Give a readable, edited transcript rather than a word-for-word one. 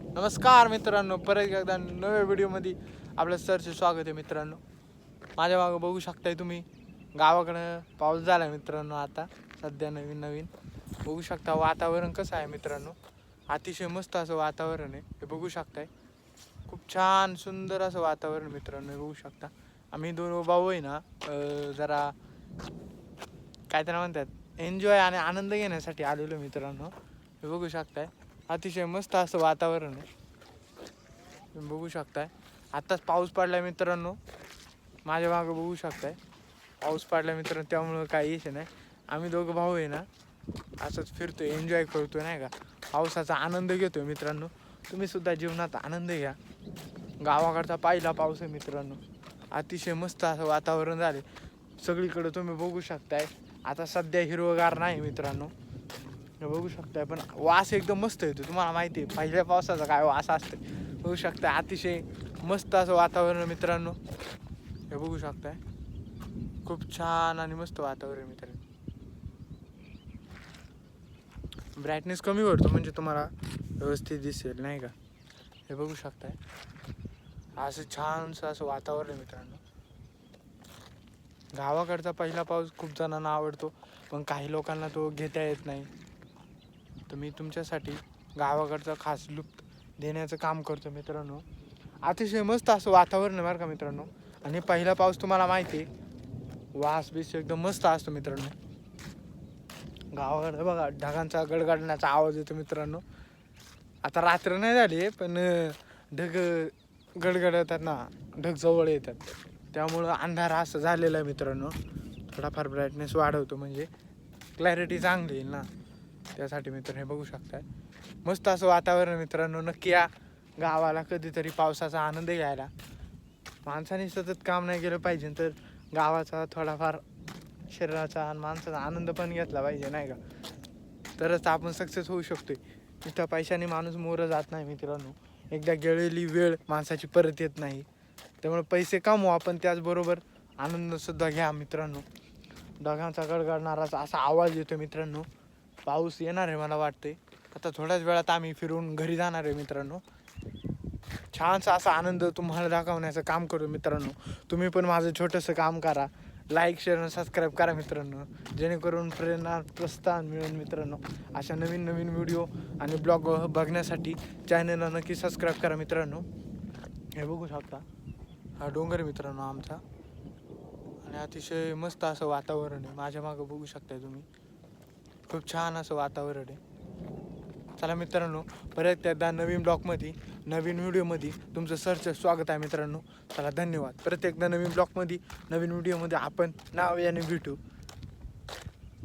नमस्कार मित्रांनो, परत एकदा नव्या व्हिडिओमध्ये आपलं सरचे स्वागत आहे मित्रांनो. माझ्या मागं बघू शकताय तुम्ही, गावाकडं पाऊस झाला मित्रांनो. आता सध्या नवीन नवीन बघू शकता वातावरण कसं आहे मित्रांनो. अतिशय मस्त असं वातावरण आहे, हे बघू शकताय. खूप छान सुंदर असं वातावरण मित्रांनो, हे बघू शकता. आम्ही दोन भाऊ आहे ना, जरा काय त्यांना म्हणतात एन्जॉय आणि आनंद घेण्यासाठी आलेलो मित्रांनो. हे बघू शकताय, अतिशय मस्त असं वातावरण आहे, तुम्ही बघू शकताय. आत्ताच पाऊस पडला मित्रांनो, माझ्या मागं बघू शकताय पाऊस पडला मित्रांनो. त्यामुळं काही इशे नाही, आम्ही दोघं भाऊ आहे ना असंच फिरतोय, एन्जॉय करतोय नाही का, पावसाचा आनंद घेतोय मित्रांनो. तुम्ही सुद्धा जीवनात आनंद घ्या. गावाकडचा पहिला पाऊस आहे मित्रांनो, अतिशय मस्त असं वातावरण झाले सगळीकडे, तुम्ही बघू शकताय. आता सध्या हिरवगार नाही मित्रांनो, हे बघू शकताय, पण वास एकदम मस्त येतो. तुम्हाला माहिती आहे पहिल्या पावसाचा काय वास असते, बघू शकता. अतिशय मस्त असं वातावरण मित्रांनो, हे बघू शकताय. खूप छान आणि मस्त वातावरण मित्रांनो. ब्राईटनेस कमी करतो म्हणजे तुम्हाला व्यवस्थित दिसेल नाही का, हे बघू शकताय. असं छानसं असं वातावरण मित्रांनो. गावाकडचा पहिला पाऊस खूप जणांना आवडतो, पण काही लोकांना तो घेता येत नाही. तर मी तुमच्यासाठी गावाकडचा खास लुप्त देण्याचं काम करतो मित्रांनो. अतिशय मस्त असं वातावरण आहे बरं का मित्रांनो. आणि पहिला पाऊस तुम्हाला माहिती आहे, वास बीस एकदम मस्त असतो मित्रांनो. गावाकडे बघा ढगांचा गडगडण्याचा आवाज येतो मित्रांनो. आता रात्र नाही झाली पण ढग गडगडतात ना, ढग जवळ येतात, त्यामुळं अंधार असं झालेला आहे मित्रांनो. थोडाफार ब्राईटनेस वाढवतो म्हणजे क्लॅरिटी चांगली येईल ना, त्यासाठी मित्र. हे बघू शकताय मस्त असं वातावरण मित्रांनो. नक्की या गावाला कधीतरी पावसाचा आनंद घ्यायला. माणसाने सतत काम नाही केलं पाहिजे, तर गावाचा थोडाफार शरीराचा आणि माणसाचा आनंद पण घेतला पाहिजे नाही का, तरच आपण सक्सेस होऊ शकतोय. नुसत्या पैशाने माणूस मोरं जात नाही मित्रांनो. एकदा गेलेली वेळ माणसाची परत येत नाही, त्यामुळे पैसे कमवू आपण, त्याचबरोबर आनंदसुद्धा घ्या मित्रांनो. ढगांचा गडगडणाराचा असा आवाज येतो मित्रांनो. पाऊस येणार आहे मला वाटते. आता थोड्याच वेळात आम्ही फिरून घरी जाणार आहे मित्रांनो. छानसा असा आनंद तुम्हाला दाखवण्याचं काम करू मित्रांनो. तुम्ही पण माझं छोटंसं काम करा, लाईक शेअर आणि सबस्क्राईब करा मित्रांनो, जेणेकरून प्रेरणा प्रोत्साहन मिळेल मित्रांनो. अशा नवीन नवीन व्हिडिओ आणि ब्लॉग बघण्यासाठी चॅनलला नक्की सबस्क्राईब करा मित्रांनो. हे बघू शकता हा डोंगर मित्रांनो आमचा, आणि अतिशय मस्त असं वातावरण आहे. माझ्या मागं बघू शकताय तुम्ही, खूप छान असं वातावरण आहे. चला मित्रांनो, परत एकदा नवीन ब्लॉगमध्ये नवीन व्हिडिओमध्ये तुमचं सरचं स्वागत आहे मित्रांनो. चला धन्यवाद. परत एकदा नवीन ब्लॉगमध्ये नवीन व्हिडिओमध्ये आपण नाव याने भेटू.